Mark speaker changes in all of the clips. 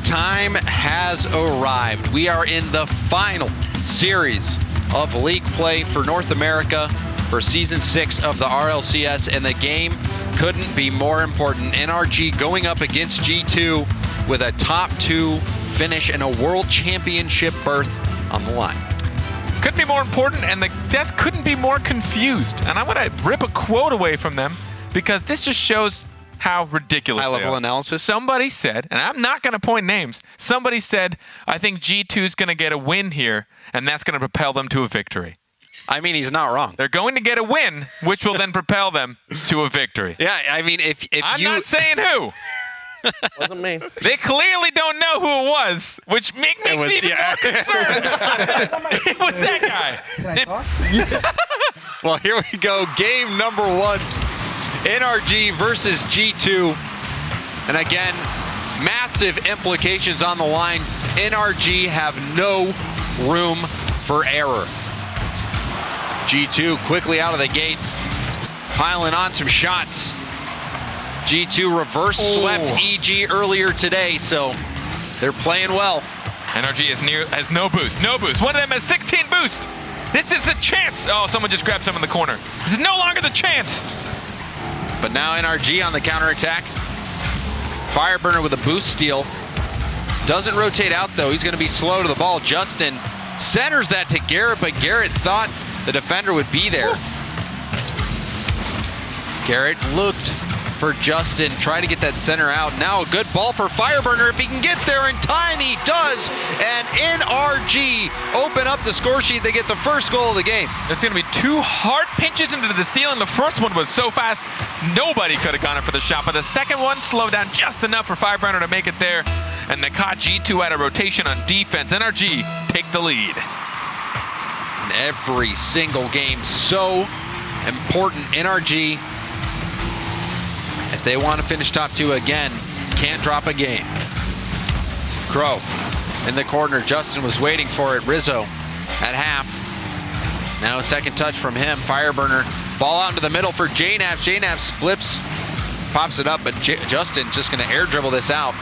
Speaker 1: time has arrived. We are in the final series of league play for North America for Season 6 of the RLCS, and the game couldn't be more important. NRG going up against G2 with a top 2 finish and a World Championship berth on the line.
Speaker 2: Couldn't be more important, and the desk couldn't be more confused. And I'm going to rip a quote away from them because this just shows how ridiculous they are.
Speaker 1: High-level analysis.
Speaker 2: Somebody said, and I'm not going to point names, somebody said, I think G2's going to get a win here, and that's going to propel them to a victory.
Speaker 1: I mean, he's not wrong.
Speaker 2: They're going to get a win, which will then propel them to a victory.
Speaker 1: Yeah, I mean, if
Speaker 2: I'm not saying who.
Speaker 3: Wasn't me.
Speaker 2: They clearly don't know who it was, which makes me even more concerned. It was that guy.
Speaker 4: Can I talk?
Speaker 1: Well, here we go. Game number 1. NRG versus G2. And again, massive implications on the line. NRG have no room for error. G2 quickly out of the gate, piling on some shots. G2 reverse swept EG earlier today, so they're playing well.
Speaker 2: NRG has no boost. No boost. One of them has 16 boost. This is the chance. Oh, someone just grabbed some in the corner. This is no longer the chance.
Speaker 1: But now NRG on the counterattack. Fireburner with a boost steal. Doesn't rotate out, though. He's going to be slow to the ball. Justin centers that to Garrett, but Garrett thought the defender would be there. Garrett looked for Justin, try to get that center out. Now a good ball for Fireburner. If he can get there in time, he does. And NRG open up the score sheet. They get the first goal of the game.
Speaker 2: There's going to be 2 hard pinches into the ceiling. The first one was so fast, nobody could have gone in for the shot. But the second one slowed down just enough for Fireburner to make it there. And they caught G2 out of rotation on defense. NRG take the lead.
Speaker 1: In every single game, so important. NRG, if they want to finish top 2 again, can't drop a game. Crow in the corner. Justin was waiting for it. Rizzo at half. Now a second touch from him. Fireburner. Ball out into the middle for JNaps. JNaps flips, pops it up, but Justin just going to air dribble this out.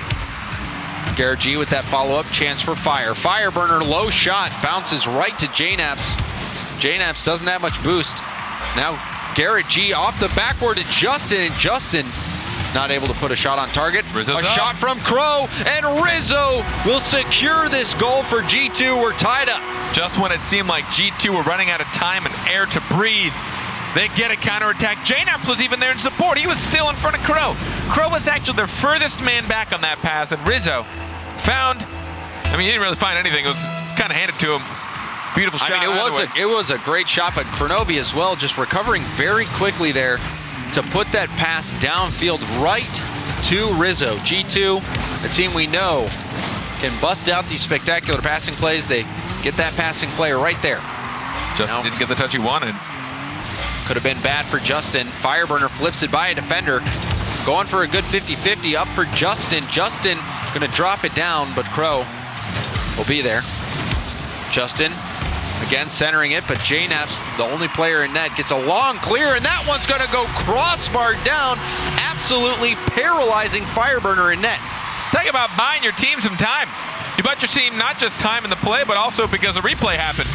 Speaker 1: GarrettG with that follow-up chance for Fire. Fireburner, low shot, bounces right to JNaps. JNaps doesn't have much boost. Now GarrettG off the backboard to Justin, and Justin not able to put a shot on target.
Speaker 2: Rizzo's
Speaker 1: a
Speaker 2: up.
Speaker 1: shot from Crow, and Rizzo will secure this goal for G2. We're tied up.
Speaker 2: Just when it seemed like G2 were running out of time and air to breathe, they get a counterattack. JNaps was even there in support. He was still in front of Crow. Crow was actually their furthest man back on that pass, and Rizzo found, I mean, he didn't really find anything. It was kind of handed to him. Beautiful shot.
Speaker 1: I mean, it was a great shot, but Kronovi as well, just recovering very quickly there to put that pass downfield right to Rizzo. G2, the team we know, can bust out these spectacular passing plays. They get that passing play right there.
Speaker 2: Justin didn't get the touch he wanted.
Speaker 1: Could have been bad for Justin. Fireburner flips it by a defender. Going for a good 50-50 up for Justin. Justin gonna drop it down, but Crow will be there. Justin again centering it, but JNaps, the only player in net, gets a long clear, and that one's gonna go crossbar down, absolutely paralyzing Fireburner in net.
Speaker 2: Talk about buying your team some time. You bought your team not just time in the play, but also because a replay happened.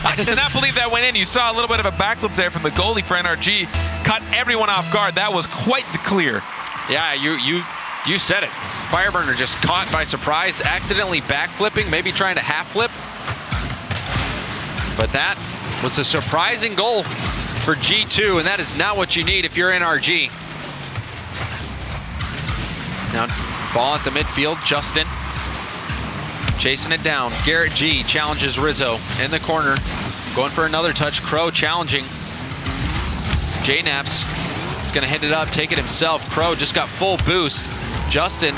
Speaker 2: I cannot believe that went in. You saw a little bit of a backflip there from the goalie for NRG. Caught everyone off guard. That was quite the clear.
Speaker 1: Yeah, you said it. Fireburner just caught by surprise, accidentally backflipping, maybe trying to half flip. But that was a surprising goal for G2, and that is not what you need if you're NRG. Now, ball at the midfield, Justin chasing it down. GarrettG challenges Rizzo in the corner. Going for another touch. Crow challenging. JNaps is going to hit it up, take it himself. Crow just got full boost. Justin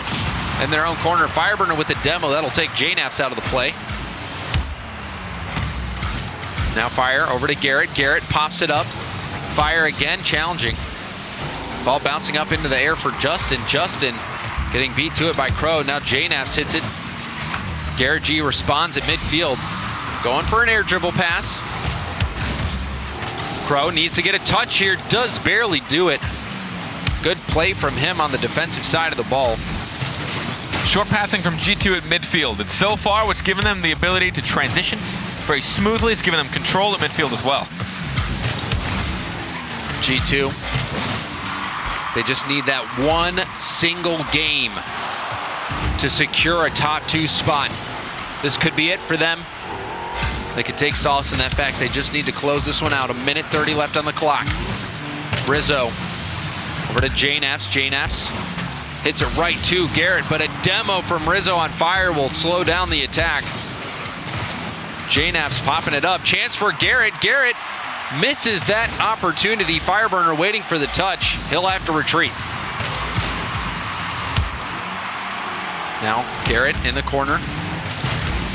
Speaker 1: in their own corner. Fireburner with the demo. That'll take JNaps out of the play. Now Fire over to Garrett. Garrett pops it up. Fire again challenging. Ball bouncing up into the air for Justin. Justin getting beat to it by Crow. Now JNaps hits it. GarrettG responds at midfield. Going for an air dribble pass. Crow needs to get a touch here. Does barely do it. Good play from him on the defensive side of the ball.
Speaker 2: Short passing from G2 at midfield. It's so far what's given them the ability to transition very smoothly. It's given them control at midfield as well.
Speaker 1: G2, they just need that one single game to secure a top 2 spot. This could be it for them. They could take solace in that fact. They just need to close this one out. 1:30 left on the clock. Rizzo over to JNaps. JNaps hits it right to Garrett, but a demo from Rizzo on fire will slow down the attack. JNaps popping it up. Chance for Garrett. Garrett misses that opportunity. Fireburner waiting for the touch. He'll have to retreat. Now Garrett in the corner.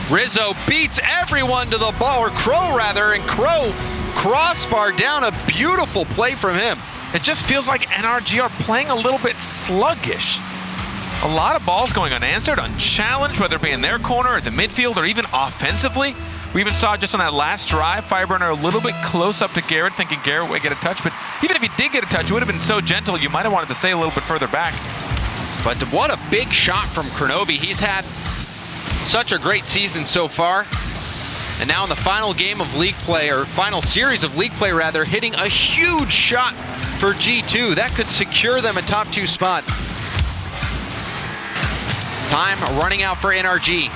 Speaker 1: Rizzo beats everyone to the ball, or Crow rather, and Crow crossbar down. A beautiful play from him.
Speaker 2: It just feels like NRG are playing a little bit sluggish. A lot of balls going unanswered, unchallenged, whether it be in their corner or at the midfield or even offensively. We even saw just on that last drive, Fireburner a little bit close up to Garrett, thinking Garrett would get a touch. But even if he did get a touch, it would have been so gentle, you might have wanted to stay a little bit further back.
Speaker 1: But what a big shot from Kronovi. He's had such a great season so far. And now in the final game of league play, or final series of league play rather, hitting a huge shot for G2. That could secure them a top 2 spot. Time running out for NRG.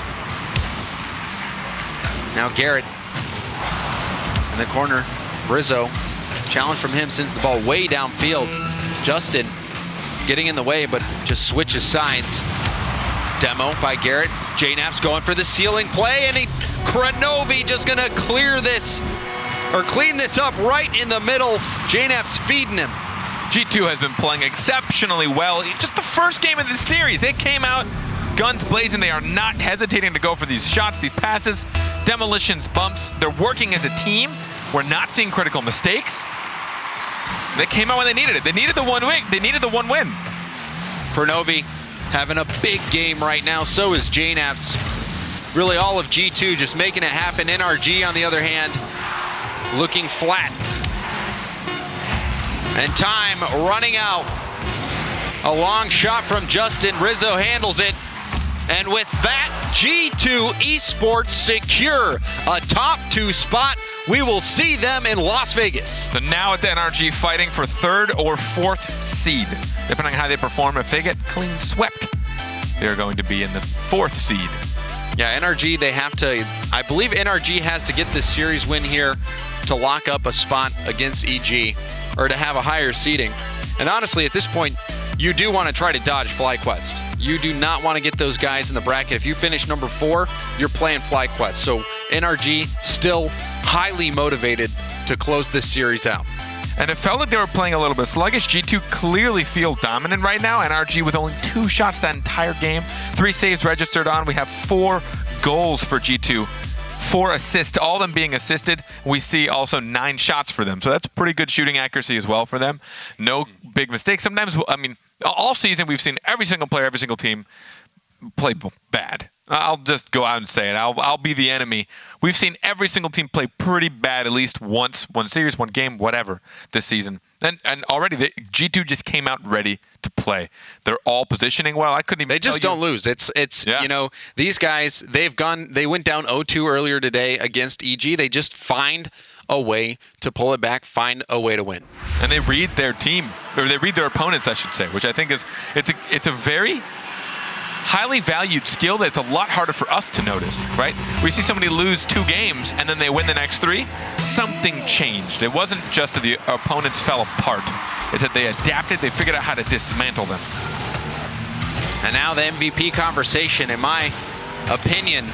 Speaker 1: Now Garrett in the corner. Rizzo, challenge from him, sends the ball way downfield. Justin getting in the way, but just switches sides. Demo by Garrett. JNaps going for the ceiling play, and Kronovi just gonna clear this, or clean this up right in the middle. JNaps feeding him.
Speaker 2: G2 has been playing exceptionally well. Just the first game of the series, they came out guns blazing. They are not hesitating to go for these shots, these passes, demolitions, bumps. They're working as a team. We're not seeing critical mistakes. They came out when they needed it. They needed the one win. They needed the one win.
Speaker 1: Kronovi having a big game right now. So is JNaps. Really all of G2 just making it happen. NRG, on the other hand, looking flat. And time running out. A long shot from Justin. Rizzo handles it. And with that, G2 eSports secure a top 2 spot. We will see them in Las Vegas.
Speaker 2: So now it's NRG fighting for 3rd or 4th seed. Depending on how they perform, if they get clean swept, they're going to be in the 4th seed.
Speaker 1: Yeah, NRG, they have to, I believe NRG has to get this series win here to lock up a spot against EG, or to have a higher seeding. And honestly, at this point, you do want to try to dodge FlyQuest. You do not want to get those guys in the bracket. If you finish number 4, you're playing FlyQuest. So NRG still highly motivated to close this series out.
Speaker 2: And it felt like they were playing a little bit sluggish. G2 clearly feel dominant right now. NRG with only 2 shots that entire game. 3 saves registered on. We have 4 goals for G2. 4 assists, all of them being assisted. We see also 9 shots for them. So that's pretty good shooting accuracy as well for them. No big mistakes. Sometimes, I mean, all season we've seen every single player, every single team play bad. I'll just go out and say it. I'll be the enemy. We've seen every single team play pretty bad at least once, one series, one game, whatever, this season. And already G2 just came out ready to play. They're all positioning well. I couldn't even.
Speaker 1: They just don't lose. It's
Speaker 2: yeah.
Speaker 1: You know, these guys, they went down 0-2 earlier today against EG. They just find a way to pull it back, find a way to win.
Speaker 2: And they read their team, or they read their opponents, I should say, which I think is it's a very highly valued skill that's a lot harder for us to notice, right? We see somebody lose 2 games and then they win the next 3. Something changed. It wasn't just that the opponents fell apart. It's that they adapted, they figured out how to dismantle them.
Speaker 1: And now the MVP conversation, in my opinion,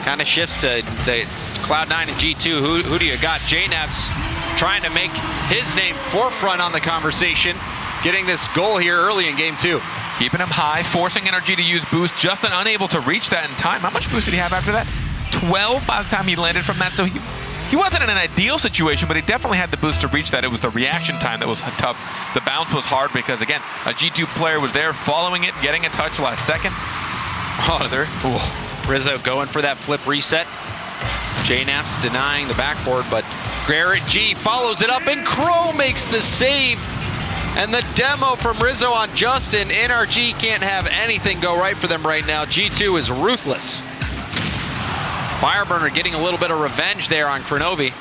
Speaker 1: kind of shifts to the Cloud9 and G2. Who do you got? JNaps trying to make his name forefront on the conversation, getting this goal here early in game 2.
Speaker 2: Keeping him high, forcing NRG to use boost. Justin unable to reach that in time. How much boost did he have after that? 12 by the time he landed from that. So he wasn't in an ideal situation, but he definitely had the boost to reach that. It was the reaction time that was tough. The bounce was hard because, again, a G2 player was there following it, getting a touch last second.
Speaker 1: Oh, there. Rizzo going for that flip reset. JNaps denying the backboard, but GarrettG follows it up, and Crow makes the save. And the demo from Rizzo on Justin. NRG can't have anything go right for them right now. G2 is ruthless. Fireburner getting a little bit of revenge there on Kronovi.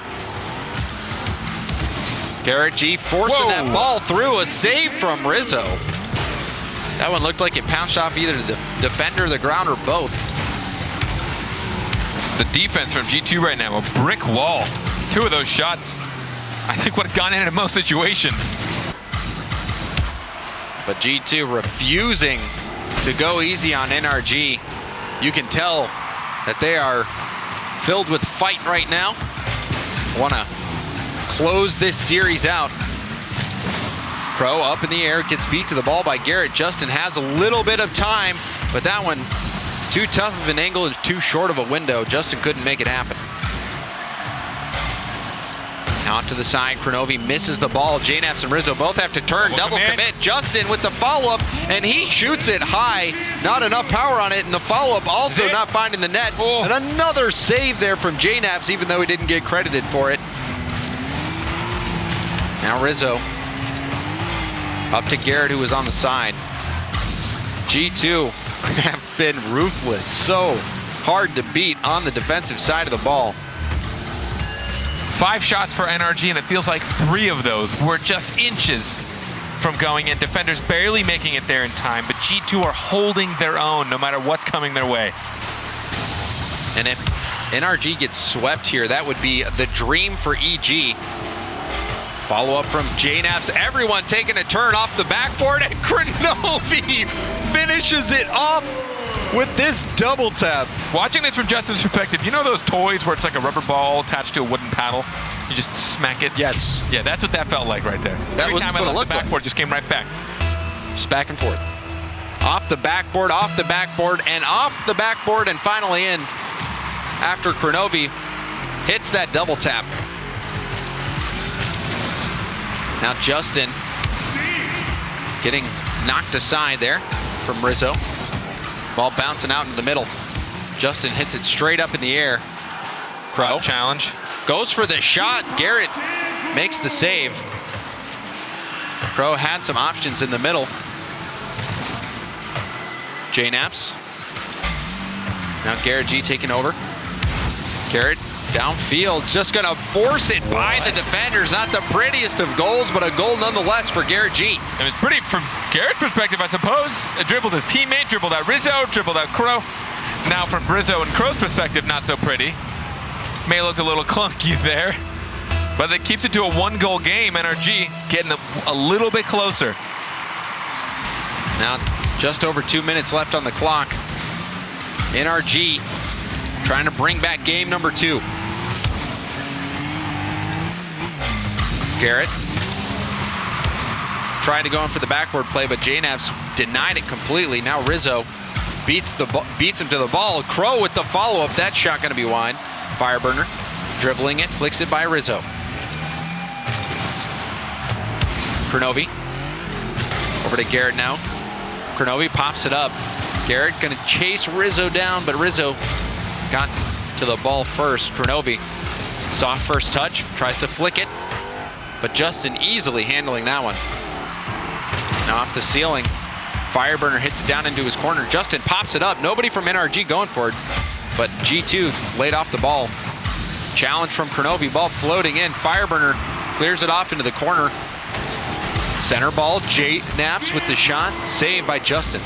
Speaker 1: GarrettG forcing that ball through. A save from Rizzo. That one looked like it bounced off either the defender, the ground, or both.
Speaker 2: The defense from G2 right now, a brick wall. 2 of those shots, I think, would have gone in most situations.
Speaker 1: But G2 refusing to go easy on NRG. You can tell that they are filled with fight right now. Want to close this series out. Crow up in the air, gets beat to the ball by Garrett. Justin has a little bit of time, but that one too tough of an angle and too short of a window. Justin couldn't make it happen. Out to the side, Kronovi misses the ball. JNaps and Rizzo both have to turn, double commit. Justin with the follow-up, and he shoots it high. Not enough power on it, and the follow-up also not finding the net. And another save there from JNaps, even though he didn't get credited for it. Now Rizzo up to Garrett, who was on the side. G2 have been ruthless, so hard to beat on the defensive side of the ball.
Speaker 2: 5 shots for NRG, and it feels like 3 of those were just inches from going in. Defenders barely making it there in time, but G2 are holding their own no matter what's coming their way.
Speaker 1: And if NRG gets swept here, that would be the dream for EG. Follow up from JNaps. Everyone taking a turn off the backboard, and Kronovi finishes it off with this double tap.
Speaker 2: Watching this from Justin's perspective, you know those toys where it's like a rubber ball attached to a wooden paddle? You just smack it?
Speaker 1: Yes.
Speaker 2: Yeah, that's what that felt like right there.
Speaker 1: Every
Speaker 2: time I left the backboard, just came right back.
Speaker 1: Just back and forth. Off the backboard, and off the backboard, and finally in after Kronovi hits that double tap. Now Justin getting knocked aside there from Rizzo. Ball bouncing out in the middle. Justin hits it straight up in the air. Crow
Speaker 2: challenge.
Speaker 1: Goes for the shot. Garrett makes the save. Crow had some options in the middle. JNaps. Now GarrettG taking over. Garrett downfield, just gonna force it by the defenders. Not the prettiest of goals, but a goal nonetheless for GarrettG.
Speaker 2: It was pretty from Garrett's perspective, I suppose. Dribbled his teammate, dribbled out Rizzo, dribbled out Crow. Now from Rizzo and Crow's perspective, not so pretty. May look a little clunky there, but it keeps it to a 1-goal game. NRG getting a little bit closer.
Speaker 1: Now just over 2 minutes left on the clock. NRG trying to bring back game number 2. Garrett tried to go in for the backward play, but JNaps denied it completely. Now Rizzo beats him to the ball. Crow with the follow-up. That shot going to be wide. Fireburner dribbling it, flicks it by Rizzo. Kronovi over to Garrett now. Kronovi pops it up. Garrett going to chase Rizzo down, but Rizzo got to the ball first. Kronovi, soft first touch, tries to flick it, but Justin easily handling that one. Now off the ceiling, Fireburner hits it down into his corner. Justin pops it up. Nobody from NRG going for it, but G2 laid off the ball. Challenge from Kronovi, ball floating in. Fireburner clears it off into the corner. Center ball, JNaps with the shot, saved by Justin.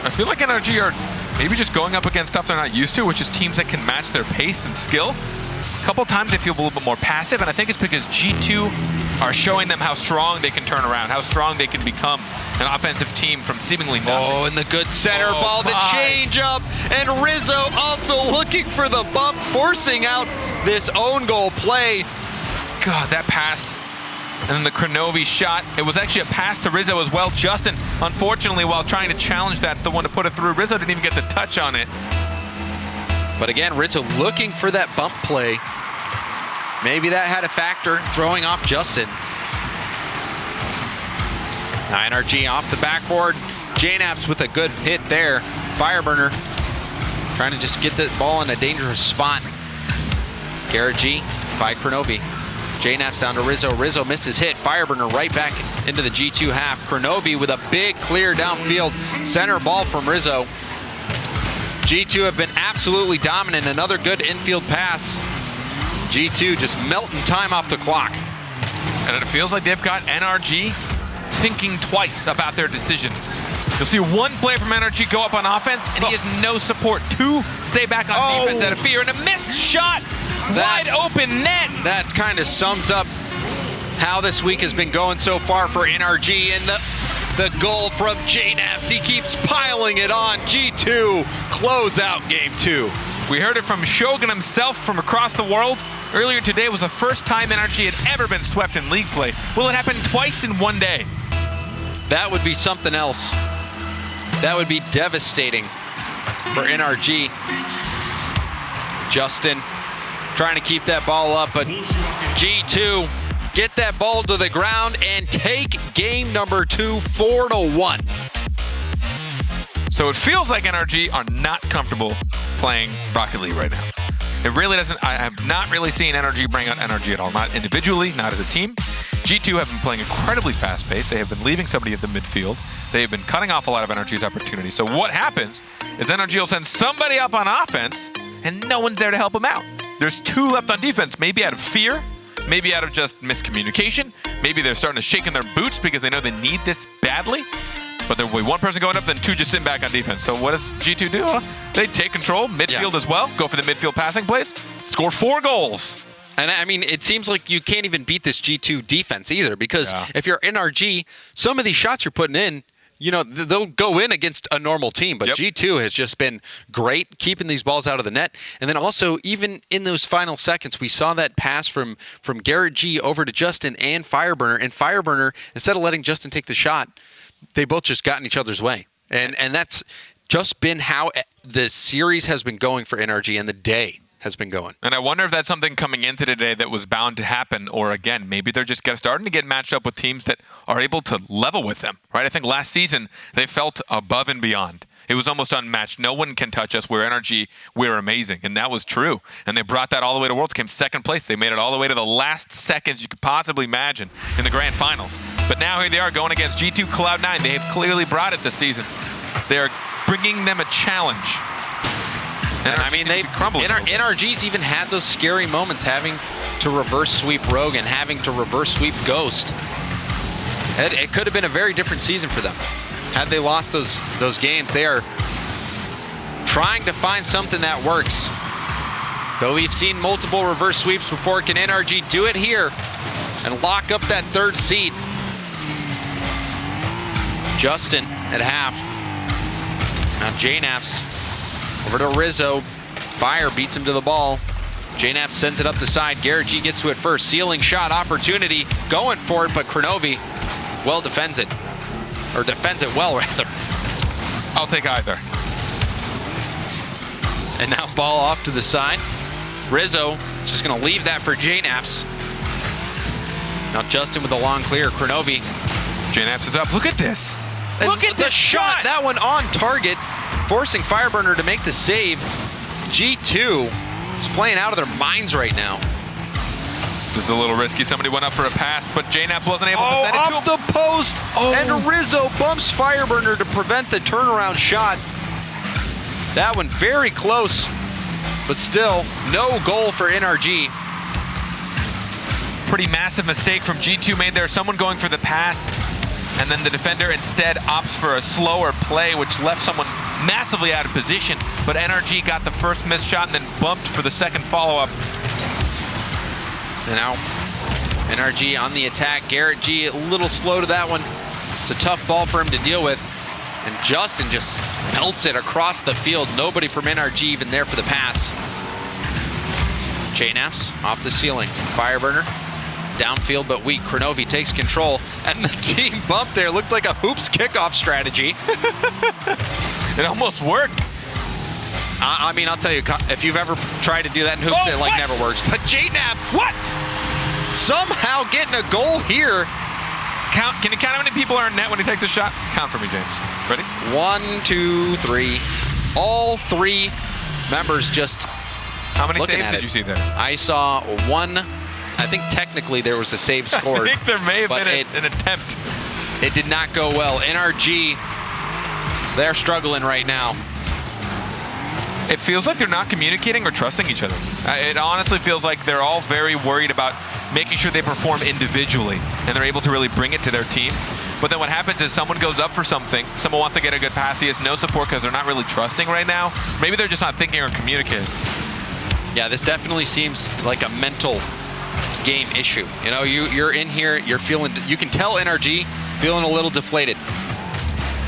Speaker 2: I feel like NRG are maybe just going up against stuff they're not used to, which is teams that can match their pace and skill. A couple times they feel a little bit more passive, and I think it's because G2 are showing them how strong they can turn around, how strong they can become an offensive team from seemingly nothing.
Speaker 1: Oh, and the good center ball, the change up, and Rizzo also looking for the bump, forcing out this own goal play.
Speaker 2: God, that pass. And then the Kronovi shot. It was actually a pass to Rizzo as well. Justin, unfortunately, while trying to challenge that's the one to put it through. Rizzo didn't even get the touch on it.
Speaker 1: But again, Rizzo looking for that bump play. Maybe that had a factor, throwing off Justin. Now NRG off the backboard. JNaps with a good hit there. Fireburner trying to just get the ball in a dangerous spot. GarrettG by Kronovi. JNaps down to Rizzo. Rizzo missed his hit. Fireburner right back into the G2 half. Kronovi with a big clear downfield. Center ball from Rizzo. G2 have been absolutely dominant. Another good infield pass. G2 just melting time off the clock.
Speaker 2: And it feels like they've got NRG thinking twice about their decisions. You'll see one player from NRG go up on offense, and he has no support. Two stay back on defense out of fear, and a missed shot. Wide open net.
Speaker 1: That kind of sums up how this week has been going so far for NRG, and the goal from JNaps. He keeps piling it on. G2 close out game 2.
Speaker 2: We heard it from Shogun himself from across the world. Earlier today was the first time NRG had ever been swept in league play. Will it happen twice in one day?
Speaker 1: That would be something else. That would be devastating for NRG. Justin trying to keep that ball up, but G2 get that ball to the ground and take game number 2 4-1.
Speaker 2: So it feels like NRG are not comfortable playing Rocket League right now. It really doesn't. I have not really seen NRG bring out NRG at all. Not individually, not as a team. G2 have been playing incredibly fast-paced. They have been leaving somebody at the midfield. They have been cutting off a lot of NRG's opportunities. So what happens is NRG will send somebody up on offense, and no one's there to help them out. There's 2 left on defense, maybe out of fear, maybe out of just miscommunication. Maybe they're starting to shake in their boots because they know they need this badly. But there will be 1 person going up, then 2 just sitting back on defense. So what does G2 do? They take control, midfield as well, go for the midfield passing plays, score 4 goals.
Speaker 1: And I mean, it seems like you can't even beat this G2 defense either, because if you're NRG, some of these shots you're putting in, you know, they'll go in against a normal team, but G2 has just been great keeping these balls out of the net. And then also, even in those final seconds, we saw that pass from GarrettG over to Justin and Fireburner. And Fireburner, instead of letting Justin take the shot, they both just got in each other's way. And that's just been how the series has been going for NRG, and the day has been going.
Speaker 2: And I wonder if that's something coming into today that was bound to happen, or again, maybe they're just starting to get matched up with teams that are able to level with them, right? I think last season they felt above and beyond. It was almost unmatched. No one can touch us. We're NRG. We're amazing. And that was true. And they brought that all the way to Worlds. Came 2nd place. They made it all the way to the last seconds you could possibly imagine in the grand finals. But now here they are going against G2 Cloud9. They have clearly brought it this season. They are bringing them a challenge.
Speaker 1: And I mean, NRG's even had those scary moments, having to reverse sweep Rogue and having to reverse sweep Ghost. It could have been a very different season for them had they lost those games. They are trying to find something that works. Though we've seen multiple reverse sweeps before, can NRG do it here and lock up that 3rd seed? Justin at half. Now JNaps over to Rizzo. Fire beats him to the ball. JNaps sends it up the side. GarrettG gets to it first. Ceiling shot opportunity. Going for it, but Kronovi well defends it. Or defends it well, rather.
Speaker 2: I'll take either.
Speaker 1: And now ball off to the side. Rizzo just going to leave that for JNaps. Now Justin with a long clear. Kronovi.
Speaker 2: JNaps is up. Look at this.
Speaker 1: Look at the shot. That one on target, forcing Fireburner to make the save. G2 is playing out of their minds right now.
Speaker 2: This is a little risky. Somebody went up for a pass, but JNaps wasn't able to send it to him.
Speaker 1: Off the post, and Rizzo bumps Fireburner to prevent the turnaround shot. That one very close, but still no goal for NRG.
Speaker 2: Pretty massive mistake from G2 made there. Someone going for the pass, and then the defender instead opts for a slower play, which left someone massively out of position. But NRG got the first missed shot and then bumped for the second follow-up.
Speaker 1: And now NRG on the attack. GarrettG a little slow to that one. It's a tough ball for him to deal with. And Justin just melts it across the field. Nobody from NRG even there for the pass. JNaps off the ceiling. Fireburner downfield but weak. Kronovi takes control, and the team bump there looked like a hoops kickoff strategy.
Speaker 2: It almost worked.
Speaker 1: I mean, I'll tell you, if you've ever tried to do that in hoops, it like never works. But JNaps somehow getting a goal here.
Speaker 2: Can you count how many people are in net when he takes a shot? Count for me, James. Ready?
Speaker 1: 1, 2, 3. All 3 members just
Speaker 2: How many
Speaker 1: looking
Speaker 2: saves
Speaker 1: at
Speaker 2: did
Speaker 1: it.
Speaker 2: you see there?
Speaker 1: I saw 1. I think technically there was a save scored.
Speaker 2: I think there may have been an attempt.
Speaker 1: It did not go well. NRG, they're struggling right now.
Speaker 2: It feels like they're not communicating or trusting each other. It honestly feels like they're all very worried about making sure they perform individually and they're able to really bring it to their team. But then what happens is someone goes up for something, someone wants to get a good pass, he has no support because they're not really trusting right now. Maybe they're just not thinking or communicating.
Speaker 1: Yeah, this definitely seems like a mental game issue. You know, you're in here, you're feeling, you can tell NRG feeling a little deflated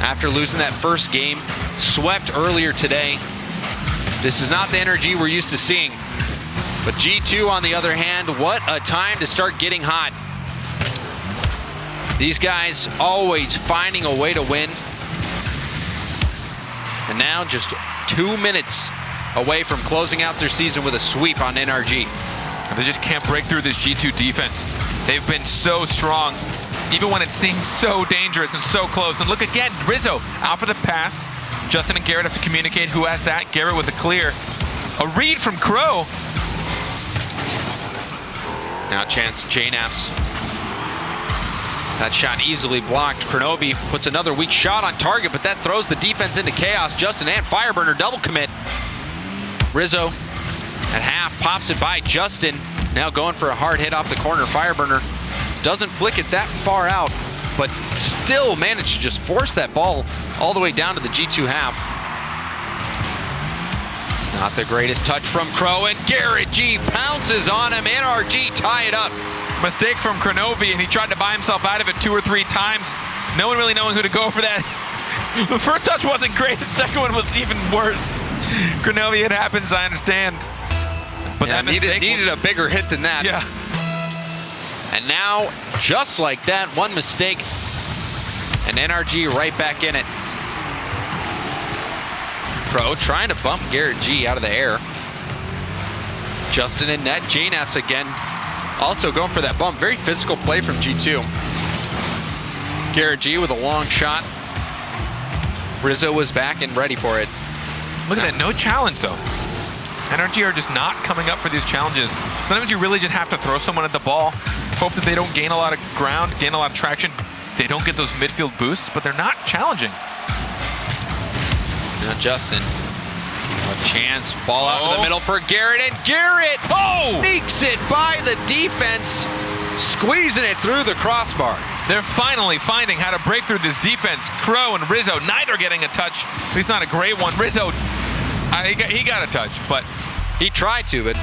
Speaker 1: after losing that first game, swept earlier today. This is not the NRG we're used to seeing. But G2, on the other hand, what a time to start getting hot. These guys always finding a way to win. And now just 2 minutes away from closing out their season with a sweep on NRG.
Speaker 2: They just can't break through this G2 defense. They've been so strong, even when it seems so dangerous and so close. And look again, Rizzo out for the pass. Justin and Garrett have to communicate who has that. Garrett with the clear. A read from Crow.
Speaker 1: Now chance JNaps. That shot easily blocked. Kronovi puts another weak shot on target, but that throws the defense into chaos. Justin and Fireburner double commit. Rizzo at half pops it by Justin. Now going for a hard hit off the corner. Fireburner doesn't flick it that far out, but still managed to just force that ball all the way down to the G2 half. Not the greatest touch from Crow, and GarrettG pounces on him. NRG tie it up.
Speaker 2: Mistake from Kronovi, and he tried to buy himself out of it 2 or 3 times. No one really knowing who to go for that. The first touch wasn't great. The second one was even worse. Kronovi, it happens, I understand. But
Speaker 1: yeah,
Speaker 2: that mistake
Speaker 1: needed a bigger hit than that.
Speaker 2: Yeah.
Speaker 1: And now, just like that, one mistake, and NRG right back in it. Pro trying to bump GarrettG out of the air. Justin in net. JNaps again. Also going for that bump. Very physical play from G2. GarrettG with a long shot. Rizzo was back and ready for it.
Speaker 2: Look at that, no challenge though. NRG are just not coming up for these challenges. Sometimes you really just have to throw someone at the ball, hope that they don't gain a lot of ground, gain a lot of traction. They don't get those midfield boosts, but they're not challenging.
Speaker 1: Now Justin, a chance, ball out to the middle for Garrett, and Garrett sneaks it by the defense, squeezing it through the crossbar.
Speaker 2: They're finally finding how to break through this defense. Crow and Rizzo, neither getting a touch. At least not a great one. Rizzo, he got a touch, but
Speaker 1: he tried to, but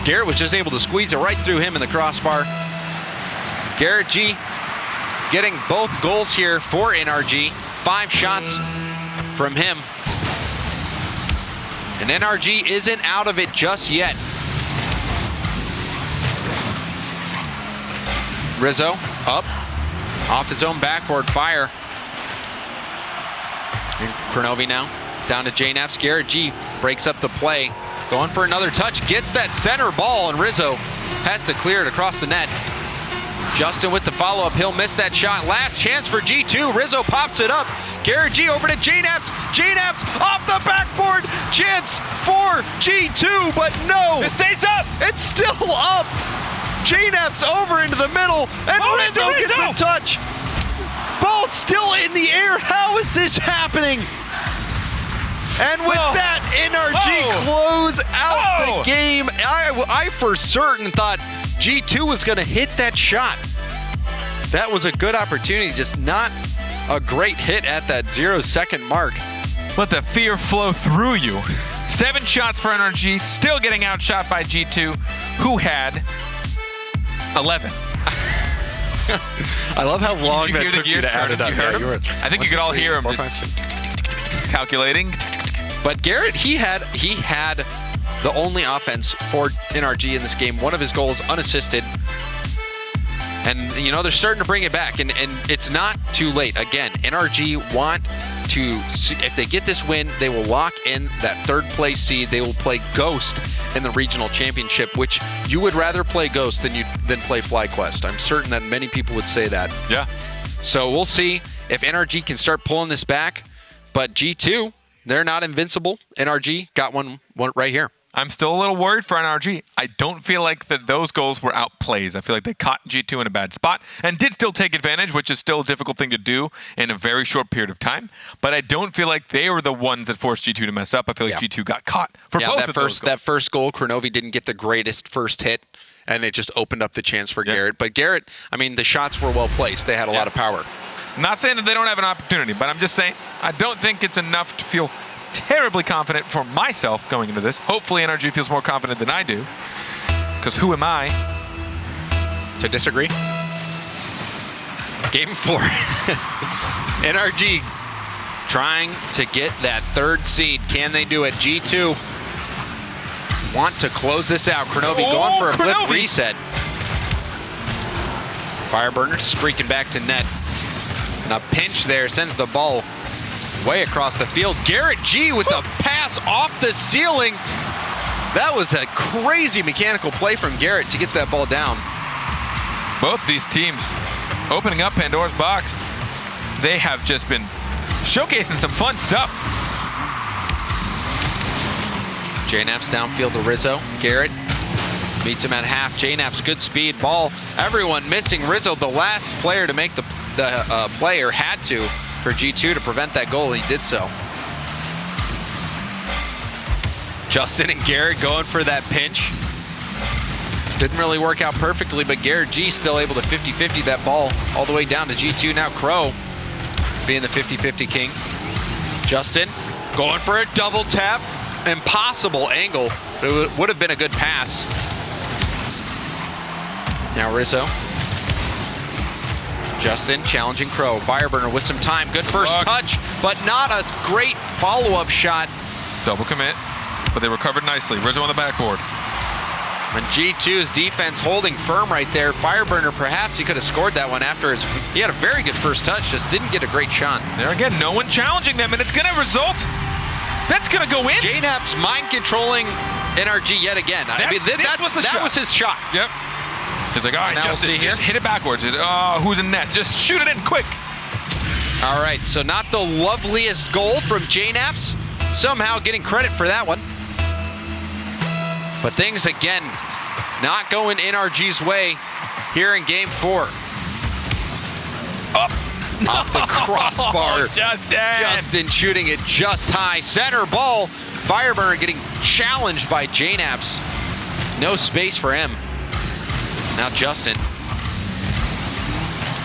Speaker 1: Garrett was just able to squeeze it right through him in the crossbar. GarrettG getting both goals here for NRG. 5 shots from him. And NRG isn't out of it just yet. Rizzo up, off his own backboard, fire. And Kronovi now, down to JNaps. GarrettG breaks up the play, going for another touch, gets that center ball, and Rizzo has to clear it across the net. Justin with the follow-up, he'll miss that shot. Last chance for G2, Rizzo pops it up. GarrettG over to JNaps. JNaps off the backboard. Chance for G2, but no.
Speaker 2: It stays up.
Speaker 1: It's still up. JNaps over into the middle, and Rizzo gets a touch. Ball still in the air. How is this happening? And with that, NRG close out the game. I for certain thought G2 was going to hit that shot. That was a good opportunity, just not a great hit at that 0-second mark.
Speaker 2: Let the fear flow through you. 7 shots for NRG, still getting outshot by G2, who had 11.
Speaker 1: I love how long that took you to add it up.
Speaker 2: I think you could all hear him calculating.
Speaker 1: But Garrett, he had the only offense for NRG in this game. One of his goals unassisted. And, you know, they're starting to bring it back, and it's not too late. Again, NRG want to, if they get this win, they will lock in that 3rd place seed. They will play Ghost in the regional championship, which you would rather play Ghost than play FlyQuest. I'm certain that many people would say that.
Speaker 2: Yeah.
Speaker 1: So we'll see if NRG can start pulling this back. But G2, they're not invincible. NRG got one right here.
Speaker 2: I'm still a little worried for NRG. I don't feel like those goals were outplays. I feel like they caught G2 in a bad spot and did still take advantage, which is still a difficult thing to do in a very short period of time. But I don't feel like they were the ones that forced G2 to mess up. I feel like G2 got caught for both of those goals.
Speaker 1: That first goal, Kronovi didn't get the greatest first hit, and it just opened up the chance for Garrett. But Garrett, I mean, the shots were well placed. They had a lot of power.
Speaker 2: Not saying that they don't have an opportunity, but I'm just saying I don't think it's enough to feel terribly confident for myself going into this. Hopefully NRG feels more confident than I do, because who am I
Speaker 1: to disagree? Game 4. NRG trying to get that third seed. Can they do it? G2 want to close this out. Kronovi going for a flip reset. Fireburner streaking back to net. And a pinch there sends the ball way across the field. GarrettG with the pass off the ceiling. That was a crazy mechanical play from Garrett to get that ball down.
Speaker 2: Both these teams opening up Pandora's box. They have just been showcasing some fun stuff.
Speaker 1: JNaps downfield to Rizzo. Garrett meets him at half. JNaps good speed ball. Everyone missing. Rizzo, the last player to make the player, had to for G2 to prevent that goal. He did so. Justin and Garrett going for that pinch. Didn't really work out perfectly, but GarrettG still able to 50-50 that ball all the way down to G2. Now Crow being the 50-50 king. Justin going for a double tap. Impossible angle, but it would have been a good pass. Now Rizzo. Justin challenging Crow. Fireburner with some time. Good first touch, but not a great follow-up shot.
Speaker 2: Double commit, but they recovered nicely. Rizzo on the backboard.
Speaker 1: And G2's defense holding firm right there. Fireburner, perhaps he could have scored that one after he had a very good first touch, just didn't get a great shot.
Speaker 2: There again, no one challenging them, and it's going to result. That's going to go in.
Speaker 1: JNaps mind controlling NRG yet again. I mean, that was his shot.
Speaker 2: Yep. He's like, all right, Justin, hit it backwards. Oh, who's in net? Just shoot it in quick.
Speaker 1: All right, so not the loveliest goal from JNaps. Somehow getting credit for that one. But things, again, not going NRG's way here in Game 4.
Speaker 2: Up.
Speaker 1: Off the crossbar. Justin shooting it just high. Center ball. Fireburner getting challenged by JNaps. No space for him. Now Justin.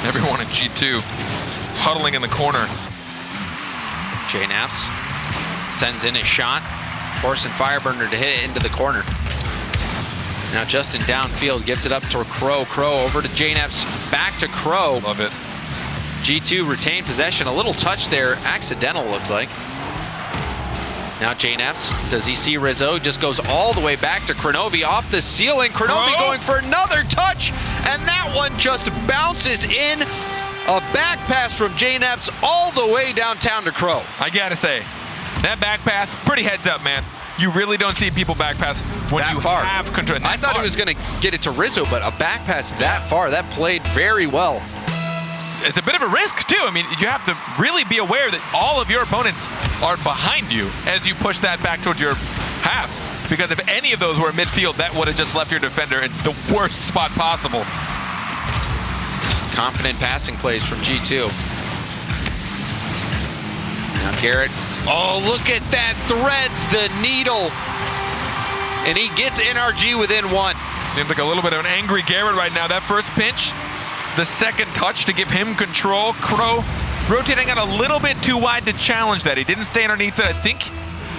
Speaker 2: Everyone at G2 huddling in the corner.
Speaker 1: JNaps sends in a shot, forcing Fireburner to hit it into the corner. Now Justin downfield gives it up to Crow. Crow over to JNaps, back to Crow.
Speaker 2: Love it.
Speaker 1: G2 retained possession. A little touch there, accidental looks like. Now JNaps, does he see Rizzo? Just goes all the way back to Kronovi off the ceiling. Kronovi going for another touch, and that one just bounces in. A back pass from JNaps all the way downtown to Crow.
Speaker 2: I gotta say, that back pass, pretty heads up, man. You really don't see people back pass when you have control.
Speaker 1: I thought he was going to get it to Rizzo, but a back pass that far, that played very well.
Speaker 2: It's a bit of a risk, too. I mean, you have to really be aware that all of your opponents are behind you as you push that back towards your half. Because if any of those were in midfield, that would have just left your defender in the worst spot possible.
Speaker 1: Confident passing plays from G2. Now Garrett. Oh, look at that. Threads the needle. And he gets NRG within one.
Speaker 2: Seems like a little bit of an angry Garrett right now. That first pinch, the second touch to give him control. Crow rotating out a little bit too wide to challenge that. He didn't stay underneath it. I think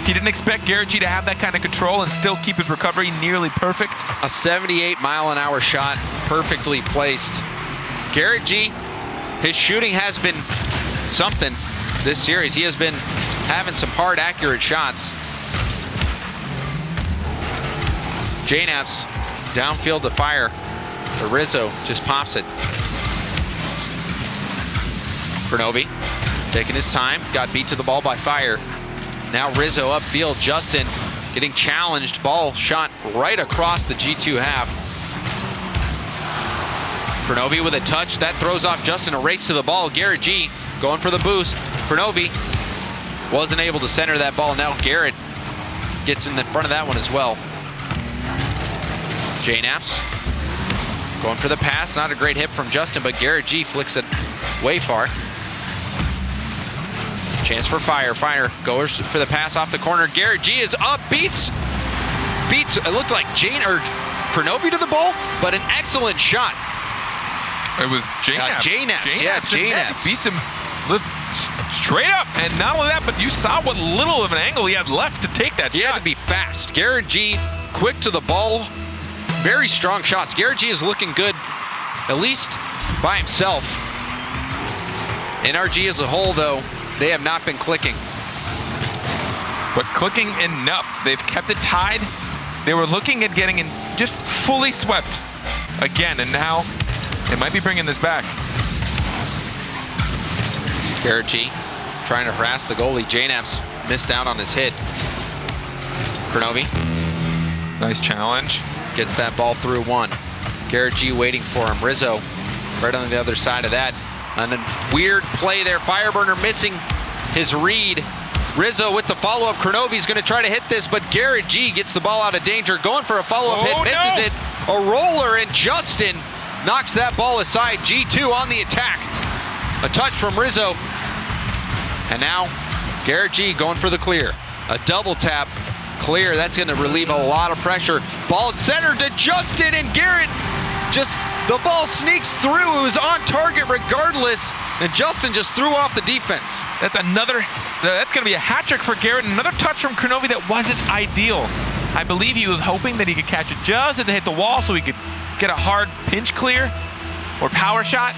Speaker 2: he didn't expect GarrettG to have that kind of control and still keep his recovery nearly perfect.
Speaker 1: A 78-mile-an-hour shot, perfectly placed. GarrettG, his shooting has been something this series. He has been having some hard, accurate shots. JNaps downfield to fire. The Rizzo just pops it. Kronovi taking his time, got beat to the ball by Fire. Now Rizzo upfield. Justin getting challenged. Ball shot right across the G2 half. Kronovi with a touch. That throws off Justin. A race to the ball. GarrettG going for the boost. Kronovi wasn't able to center that ball. Now Garrett gets in the front of that one as well. JNaps going for the pass. Not a great hit from Justin, but GarrettG flicks it way far. Chance for Fire. Fire goes for the pass off the corner. GarrettG is up, beats, it looked like Kronovi to the ball, but an excellent shot.
Speaker 2: It was JNaps.
Speaker 1: JNaps.
Speaker 2: Beats him straight up. And not only that, but you saw what little of an angle he had left to take that shot.
Speaker 1: He had to be fast. GarrettG quick to the ball. Very strong shots. GarrettG is looking good, at least by himself. NRG as a whole, though, they have not been clicking.
Speaker 2: But clicking enough. They've kept it tied. They were looking at getting in just fully swept again, and now they might be bringing this back.
Speaker 1: GarrettG trying to harass the goalie. JNaps missed out on his hit. Kronovi.
Speaker 2: Nice challenge.
Speaker 1: Gets that ball through one. GarrettG waiting for him. Rizzo right on the other side of that. And a weird play there. Fireburner missing his read. Rizzo with the follow-up. Kronovi's going to try to hit this, but GarrettG gets the ball out of danger. Going for a follow-up hit, misses it. A roller, and Justin knocks that ball aside. G2 on the attack. A touch from Rizzo. And now GarrettG going for the clear. A double tap. Clear. That's going to relieve a lot of pressure. Ball centered to Justin, and Garrett just, the ball sneaks through. It was on target regardless, and Justin just threw off the defense.
Speaker 2: That's going to be a hat trick for Garrett. Another touch from Kronovi that wasn't ideal. I believe he was hoping that he could catch it just as it hit the wall so he could get a hard pinch clear or power shot.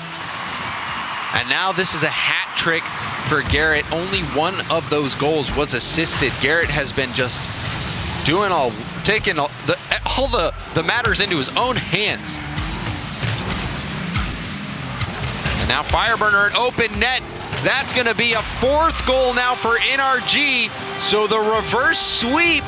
Speaker 1: And now this is a hat trick for Garrett. Only one of those goals was assisted. Garrett has been just taking all the matters into his own hands. And now Fireburner, an open net. That's going to be a fourth goal now for NRG. So the reverse sweep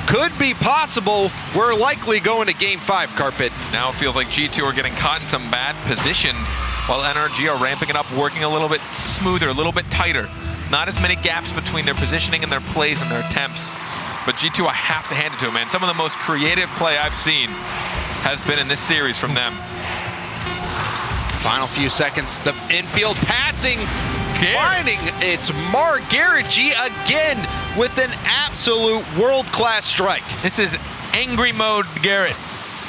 Speaker 1: could be possible. We're likely going to Game 5, Carpet.
Speaker 2: Now it feels like G2 are getting caught in some bad positions while NRG are ramping it up, working a little bit smoother, a little bit tighter. Not as many gaps between their positioning and their plays and their attempts. But G2, I have to hand it to them, man. Some of the most creative play I've seen has been in this series from them.
Speaker 1: Final few seconds, the infield passing, finding it's GarrettG again with an absolute world-class strike.
Speaker 2: This is angry mode Garrett.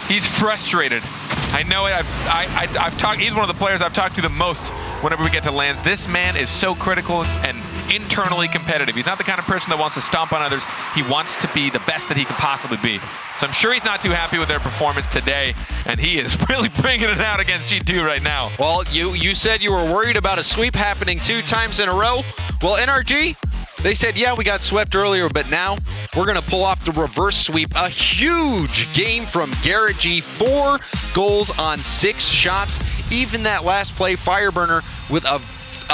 Speaker 2: He's frustrated. I know it. I've talked. He's one of the players I've talked to the most whenever we get to lands. This man is so critical and internally competitive. He's not the kind of person that wants to stomp on others. He wants to be the best that he could possibly be. So I'm sure he's not too happy with their performance today, and he is really bringing it out against G2 right now.
Speaker 1: Well, you said you were worried about a sweep happening 2 times in a row. Well, NRG, they said, yeah, we got swept earlier, but now we're going to pull off the reverse sweep. A huge game from GarrettG. 4 goals on 6 shots. Even that last play, Fireburner with a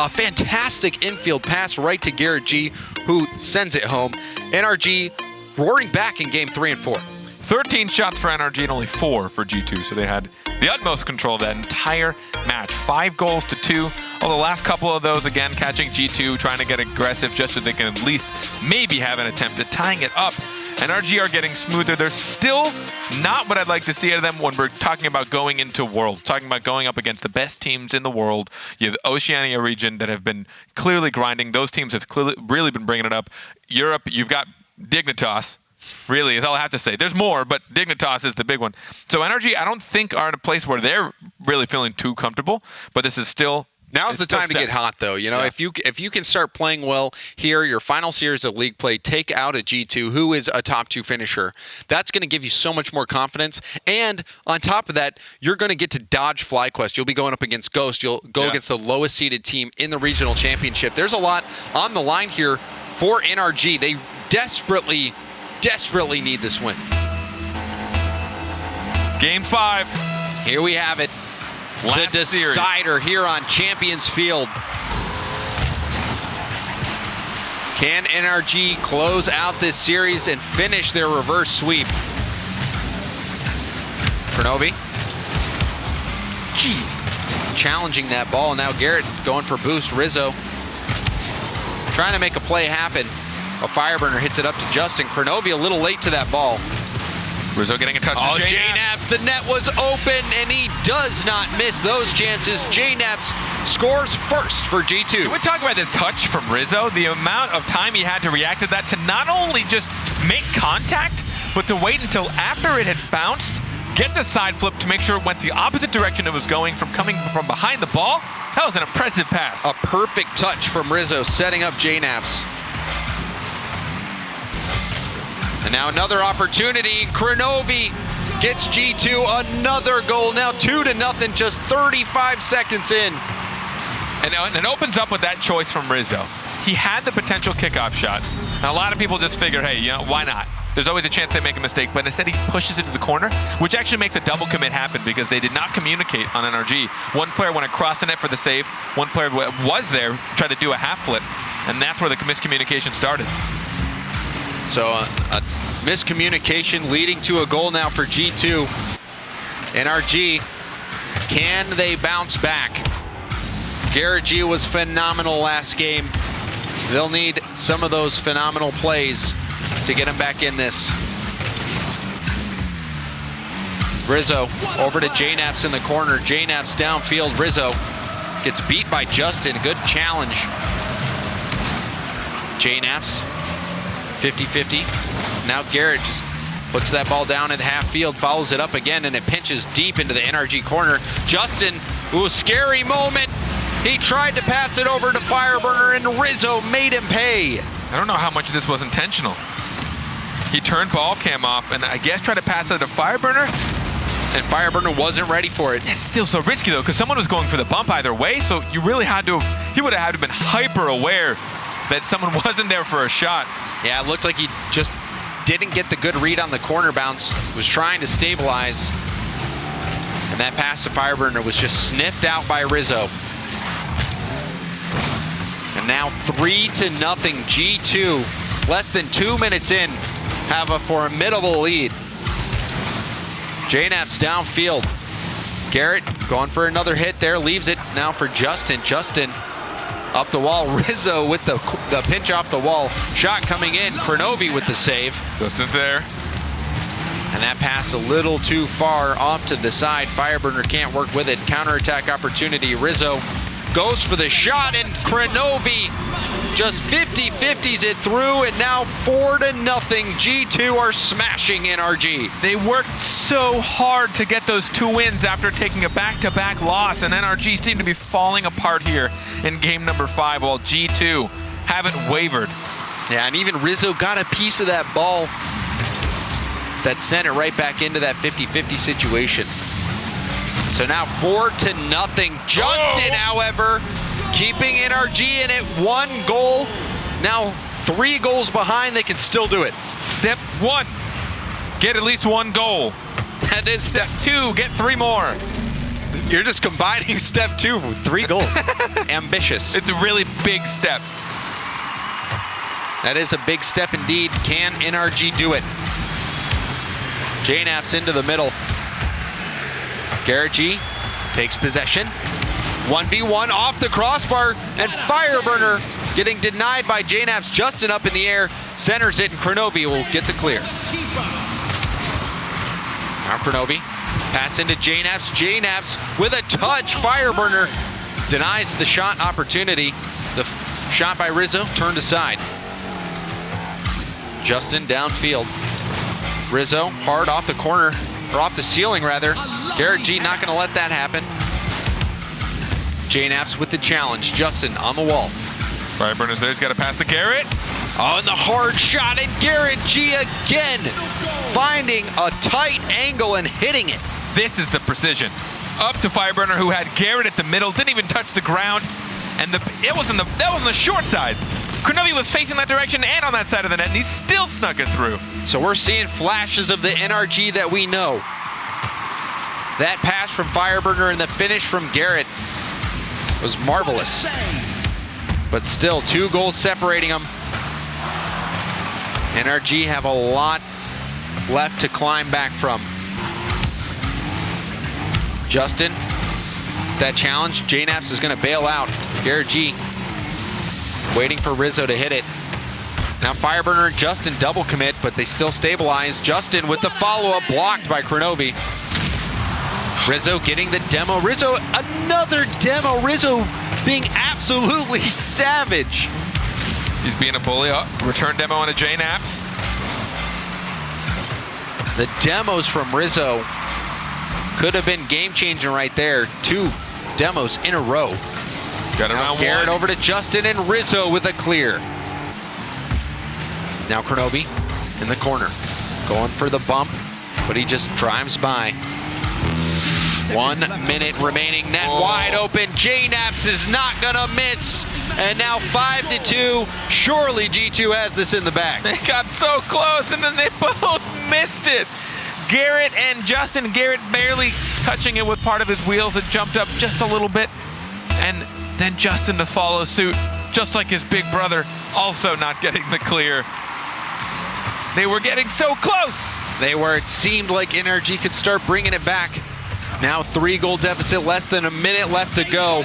Speaker 1: fantastic infield pass right to GarrettG, who sends it home. NRG roaring back in Game 3 and 4.
Speaker 2: 13 shots for NRG and only 4 for G2, so they had the utmost control of that entire match. 5 goals to 2. The last couple of those, again, catching G2, trying to get aggressive just so they can at least maybe have an attempt at tying it up. NRG are getting smoother. They're still not what I'd like to see out of them when we're talking about going into Worlds, talking about going up against the best teams in the world. You have the Oceania region that have been clearly grinding. Those teams have clearly really been bringing it up. Europe, you've got Dignitas. Really, is all I have to say. There's more, but Dignitas is the big one. So NRG, I don't think are in a place where they're really feeling too comfortable, but this is still...
Speaker 1: Now's the time to get hot, though. You know, yeah. If you can start playing well here, your final series of league play, take out a G2 who is a top 2 finisher. That's going to give you so much more confidence. And on top of that, you're going to get to dodge FlyQuest. You'll be going up against Ghost. You'll go against the lowest seeded team in the regional championship. There's a lot on the line here for NRG. They desperately need this win.
Speaker 2: Game 5.
Speaker 1: Here we have it.
Speaker 2: Last
Speaker 1: the decider
Speaker 2: series
Speaker 1: here on Champions Field. Can NRG close out this series and finish their reverse sweep? Kronovi. Jeez. Challenging that ball. Now Garrett going for boost. Rizzo trying to make a play happen. A Fireburner hits it up to Justin. Kronovi a little late to that ball.
Speaker 2: Rizzo getting a touch to
Speaker 1: J-Naps, the net was open, and he does not miss those chances. J-Naps scores first for G2.
Speaker 2: Can we talk about this touch from Rizzo? The amount of time he had to react to that, to not only just make contact, but to wait until after it had bounced, get the side flip to make sure it went the opposite direction it was going from coming from behind the ball. That was an impressive pass.
Speaker 1: A perfect touch from Rizzo, setting up J-Naps. And now another opportunity. Kronovi gets G2 another goal. Now 2-0, just 35 seconds in.
Speaker 2: And it opens up with that choice from Rizzo. He had the potential kickoff shot. Now a lot of people just figure, hey, you know, why not? There's always a chance they make a mistake, but instead he pushes it to the corner, which actually makes a double commit happen because they did not communicate on NRG. One player went across the net for the save. One player was there, tried to do a half flip, and that's where the miscommunication started.
Speaker 1: So a miscommunication leading to a goal now for G2. NRG, can they bounce back? GarrettG was phenomenal last game. They'll need some of those phenomenal plays to get him back in this. Rizzo over to J-Naps in the corner. J-Naps downfield. Rizzo gets beat by Justin. Good challenge. J-Naps 50-50. Now Garrett just puts that ball down at half field, follows it up again, and it pinches deep into the NRG corner. Justin, ooh, scary moment. He tried to pass it over to Fireburner, and Rizzo made him pay.
Speaker 2: I don't know how much of this was intentional. He turned ball cam off and I guess tried to pass it to Fireburner.
Speaker 1: And Fireburner wasn't ready for it.
Speaker 2: It's still so risky though, because someone was going for the bump either way, so you really had to, he would have had to have been hyper aware that someone wasn't there for a shot.
Speaker 1: Yeah, it looked like he just didn't get the good read on the corner bounce, was trying to stabilize. And that pass to Fireburner was just sniffed out by Rizzo. And now 3-0 G2, less than 2 minutes in, have a formidable lead. J-Naps downfield. Garrett going for another hit there, leaves it now for Justin. Justin up the wall. Rizzo with the pinch off the wall. Shot coming in. Kronovi with the save.
Speaker 2: Justin's there.
Speaker 1: And that pass a little too far off to the side. Fireburner can't work with it. Counterattack opportunity. Rizzo goes for the shot, and Kronovi just 50-50s it through, and now 4-0. G2 are smashing NRG.
Speaker 2: They worked so hard to get those 2 wins after taking a back-to-back loss, and NRG seemed to be falling apart here in game number 5, while G2 haven't wavered.
Speaker 1: Yeah, and even Rizzo got a piece of that ball that sent it right back into that 50-50 situation. So now 4-0. Justin, however, keeping NRG in it. 1 goal. Now 3 goals behind. They can still do it.
Speaker 2: Step 1, get at least 1 goal.
Speaker 1: That is
Speaker 2: Step 2, get 3 more.
Speaker 1: You're just combining step 2 with 3 goals. Ambitious.
Speaker 2: It's a really big step.
Speaker 1: That is a big step indeed. Can NRG do it? J-Naps into the middle. GarrettG takes possession. 1v1 off the crossbar, and Fireburner getting denied by J-Naps. Justin up in the air, centers it, and Kronovi will get the clear. Now Kronovi, pass into J-Naps. J-Naps with a touch. Fireburner denies the shot opportunity. The shot by Rizzo turned aside. Justin downfield. Rizzo hard off the corner, or off the ceiling rather. GarrettG not gonna let that happen. J-Naps with the challenge. Justin on the wall.
Speaker 2: Fireburner's there, he's got to pass to Garrett.
Speaker 1: Oh, and the hard shot, and GarrettG again finding a tight angle and hitting it.
Speaker 2: This is the precision. Up to Fireburner, who had Garrett at the middle, didn't even touch the ground, and that was on the short side. Kronovi was facing that direction and on that side of the net, and he still snuck it through.
Speaker 1: So we're seeing flashes of the NRG that we know. That pass from Fireburner and the finish from Garrett was marvelous. But still, 2 goals separating them. NRG have a lot left to climb back from. Justin, that challenge. J-Naps is going to bail out. GarrettG waiting for Rizzo to hit it. Now Fireburner and Justin double commit, but they still stabilize. Justin with the follow-up blocked by Kronovi. Rizzo getting the demo. Rizzo, another demo. Rizzo being absolutely savage.
Speaker 2: He's being a bully. Oh, return demo on a J-Naps.
Speaker 1: The demos from Rizzo could have been game-changing right there. 2 demos in a row.
Speaker 2: Got around
Speaker 1: Garrett
Speaker 2: one.
Speaker 1: over to Justin and Rizzo with a clear. Now Kronovi in the corner, going for the bump, but he just drives by. 1 minute remaining, net wide open. J-Naps is not gonna miss. And now 5-2. Surely G2 has this in the bag.
Speaker 2: They got so close and then they both missed it. Garrett and Justin, Garrett barely touching it with part of his wheels. It jumped up just a little bit. And then Justin to follow suit, just like his big brother, also not getting the clear. They were getting so close.
Speaker 1: They were, it seemed like NRG could start bringing it back. Now 3-goal deficit, less than a minute left to go.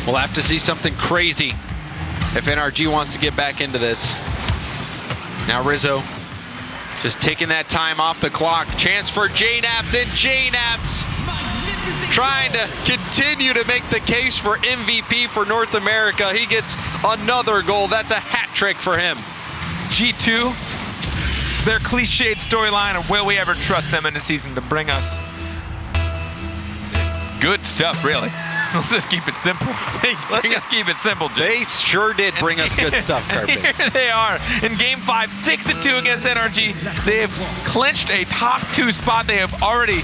Speaker 1: We'll have to see something crazy if NRG wants to get back into this. Now Rizzo just taking that time off the clock. Chance for J-Naps, and J-Naps trying to continue to make the case for MVP for North America. He gets another goal. That's a hat trick for him.
Speaker 2: G2, their cliched storyline of will we ever trust them in the season to bring us good stuff, really. Let's just keep it simple. Let's just keep it simple, Jay.
Speaker 1: They sure did bring us good stuff, Carpet.
Speaker 2: Here they are in Game 5, 6-2 against NRG. They have clinched a top 2 spot. They have already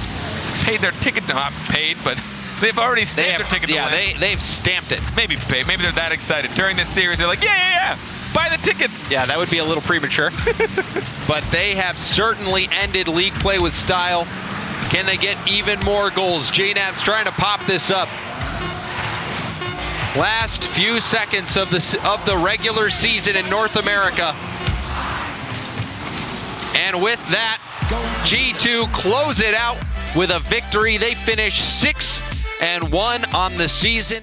Speaker 2: paid their ticket, not paid, but they've already stamped their ticket to win.
Speaker 1: They've stamped it.
Speaker 2: Maybe paid. Maybe they're that excited. During this series, they're like, yeah. Buy the tickets.
Speaker 1: Yeah, that would be a little premature. But they have certainly ended league play with style. Can they get even more goals? J-Naps trying to pop this up. Last few seconds of the regular season in North America. And with that, G2 close it out with a victory. They finish 6-1 on the season.